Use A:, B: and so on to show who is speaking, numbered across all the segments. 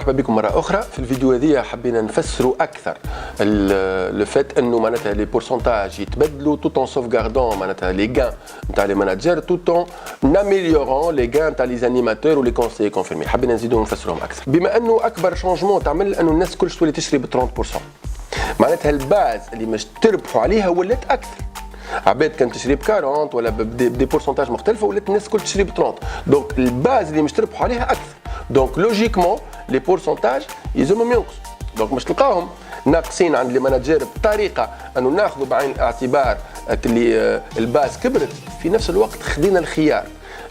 A: مرحبا بكم مرة أخرى. في الفيديو هذه حبينا نفسروا أكثر لو فات أنه معناتها لي بورسونتاج يتبدلوا توت أون سوفغاردون معناتها لي غان نتاع لي ماناجر توت أون ناميليورون لي غان نتاع لي زانيماتور ولي كونسيي كونفيرمي. حبينا نزيدوا نفسروهم أكثر بما أنه أكبر شونجمون تعمل أنه الناس كلش تولي تشري ب 30%. معناتها الباز اللي مش تربحوا عليها ولات أكثر. عباد كانت تشري ب 40 ولا بدي بورسونتاج مختلفه ولات الناس الكل تشري ب 30. دونك الباز اللي مش تربحوا عليها اكثر. دونك لوجيكمون لي بورسونتاج يلزمهم ينقصوا. دونك مش تلقاهم ناقصين عند لي ماناجير بطريقه انه ناخذوا بعين الاعتبار اللي الباز كبرت، في نفس الوقت خدينا الخيار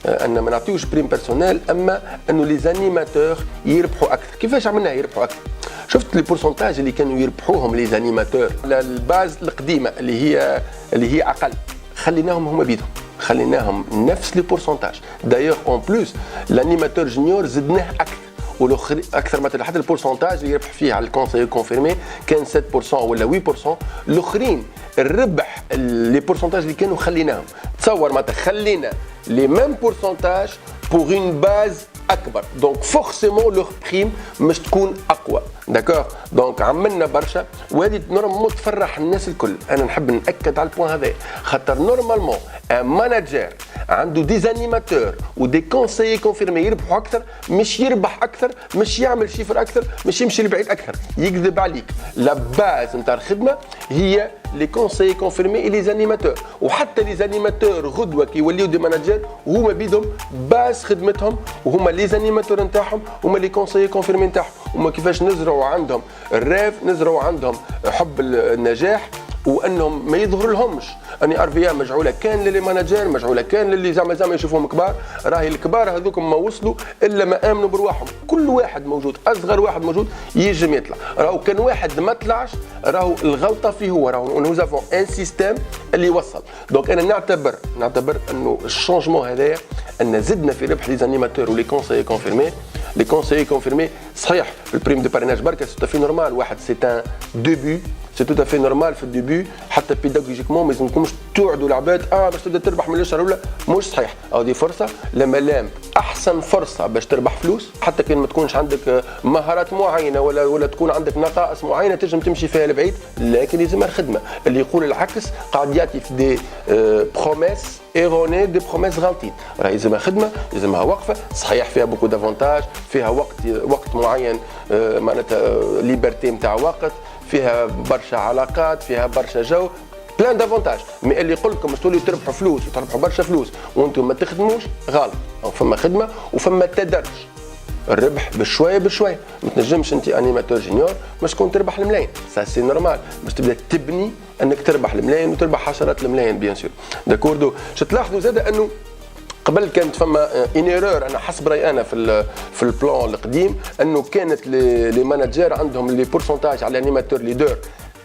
A: ان ما نعطيوش بريم بيرسونيل اما انه لي زانيماتور يربحوا اكثر. كيفاش عملناها يربحوا اكثر؟ شفت لي بورسونتاج اللي كانوا يربحوهم لي زانيماتور الباز القديمه اللي هي اقل، خليناهم هما بيدهم، خليناهم نفس لي بورسونتاج. دايوغ اون بلوس الانيماتور جونيور زدناه اكثر والاخر اكثر مثلا حتى البورسونتاج اللي يربح فيه على الكونسيي كونفيرمي كان 7% ولا 8%. الاخرين الربح لي بورسونتاج اللي كانوا خليناهم. تصور معناتها خلينا لي ميم بورسونتاج بور اون باز اكبر، دونك فورسيمون لو بريم مش تكون اقوى. داكور، دونك عملنا برشا وهذه نورمالمون تفرح الناس الكل. انا نحب ناكد على البوان هذا خاطر نورمالمون ان ماناجير عنده دي زانيماتور ودي كونسيي كونفيرمي يربحوا اكثر، مش يربح اكثر، مش يعمل شيفر اكثر، مش يمشي لبعيد اكثر، يكذب عليك. لا باز نتاع الخدمه هي لي كونسيي كونفيرمي اي لي زانيماتور، وحتى لي زانيماتور غدوه كي يوليو دي ماناجير وهما بيدهم باز خدمتهم وهما لي زانيماتور نتاعهم هما لي كونسيي كونفيرمي نتاعهم. هما كيفاش نزرعوا عندهم الريف، نزرعوا عندهم حب النجاح وانهم ما يظهر لهمش اني ارفيا مجعوله كان للي ماناجير، مجعوله كان للي زعما يشوفوهم كبار. راهي الكبار هذوك ما وصلوا الا ما امنوا برواحهم. كل واحد موجود، اصغر واحد موجود ينجم يطلع. راهو كان واحد ما طلعش راهو الغلطه فيه هو. راهو نو زافون ان سيستيم اللي وصل. دونك انا نعتبر انه الشونجمون هذايا ان زدنا في ربح لي زانيماتور ولي كونسيي كونفيرمي. لي كونسيي كونفيرمي صحيح البريم دو باريناج بركه سي تافي نورمال، واحد سي ان ديبي، سي تو تافي نورمال في الديبي حتى بيداغوجيكمون ما يلزمكمش توعدوا العباد باش تبدا تربح من الشهر الاولى. مش صحيح، او دي فرصه لما احسن فرصه باش تربح فلوس. حتى كان ما تكونش عندك مهارات معينه ولا تكون عندك نقائص معينه تنجم تمشي فيها لبعيد، لكن يلزمها الخدمه. اللي يقول العكس قاعد ياتي في دي بروميس ايروني، دي بروميس غالطين. راه يلزمها خدمه، يلزمها وقفه. صحيح فيها بوكو دافونتاج، فيها وقت معين معناتها ليبرتي نتاع وقت، فيها برشا علاقات، فيها برشا جو، بلان دافونتاج. مي اللي يقول لكم توليو تربحوا فلوس وتربحوا برشا فلوس وانتم ما تخدموش غلط. او فما خدمه وفما تدرج. الربح بشويه بشويه. ما تنجمش انت انيماتور جونيور مش تكون تربح الملايين، سا سي نورمال. باش تبدا تبني انك تربح الملايين وتربح عشرات الملايين بيان سور. داكوردو. شو تلاحظوا زاد انه قبل كانت فما ان ايرور، انا حسب رايي انا في البلان القديم انه كانت لي ماناجير عندهم لي بورسونتاج على الانيماتور ليدر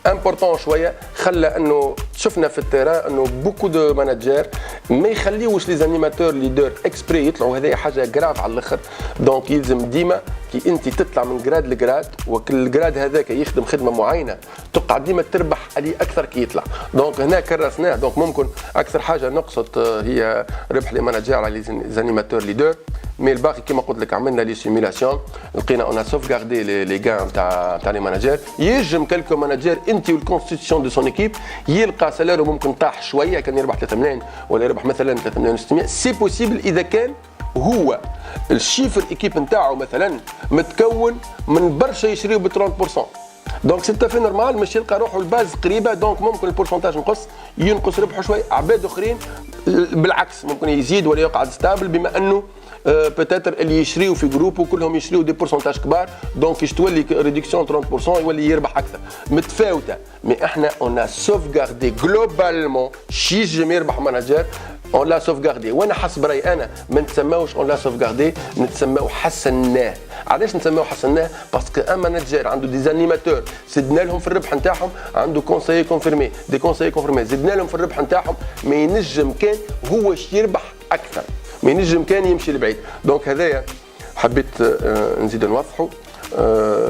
A: امبورطون شويه، خلى انه شفنا في التيران انه بوكو دو ماناجير ما يخليوش لي زانيماتور ليدر اكسبري يطلعوا. هذه حاجه جراف على الاخر. دونك يلزم ديما كي انت تطلع من جراد لجراد وكل جراد هذاك يخدم خدمه معينه تقعد ديما تربح عليه اكثر كي يطلع. دونك هنا كرسناه. دونك ممكن اكثر حاجه نقصت هي ربح لي ماناجير على لي زانيماتور ليدر. مي الباقي كيما قلت لك عملنا لي سيميلاسيون لقينا اون سوفغاردي لي غان تاع لي ماناجير. ينجم كالكو ماناجير انت والكونستيتيسيون دو سون ايكيب يلقى سالارو ممكن طاح شويه، كان يربح 3 ملايين ولا يربح مثلا 3 ملايين و600. سي بوسيبل اذا كان هو الشيفر ايكيب نتاعو مثلا متكون من برشا يشريو ب 30%. دونك سي تافي نورمال مش يلقى روحه الباز قريبه. دونك ممكن البورسونتاج ينقص ربحه شوي. عباد اخرين بالعكس ممكن يزيد ولا يقعد ستابل، بما انه بتاتر اللي يشريوا في جروب وكلهم يشريوا دي بورسونتاج كبار. دونك كيش تولي ريدكسيون 30% يولي يربح اكثر متفاوته. مي احنا اون سوفغاردي جلوبالمون شي ينجم يربح ماناجير اون لا سوفغاردي. وانا حسب رايي انا ما نتسماوش اون لا سوفغاردي، نتسماو حسناه. علاش نسميو حسناه؟ باسكو ان ماناجير عنده دي زانيماتور زدنا لهم في الربح نتاعهم، عنده كونسيي كونفيرمي دي كونسيي كونفيرمي زدنا لهم في الربح نتاعهم، ما ينجم كان هو يربح اكثر، ما ينجم كان يمشي لبعيد. دونك هذايا حبيت نزيد نوضحوا.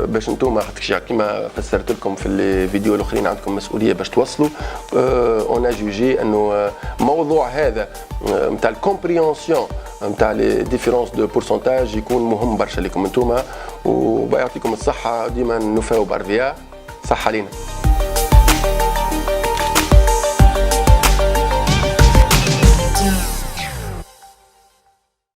A: باش انتم كيما فسرت لكم في الفيديو الاخرين عندكم مسؤوليه باش توصلوا. اون جوجي انه موضوع هذا نتاع الكومبريونسيون نتاع لي ديفيرونس دو بورسونتاج يكون مهم برشا لكم انتم، ويعطيكم الصحه ديما نوفاو بارفيا صحه لينا.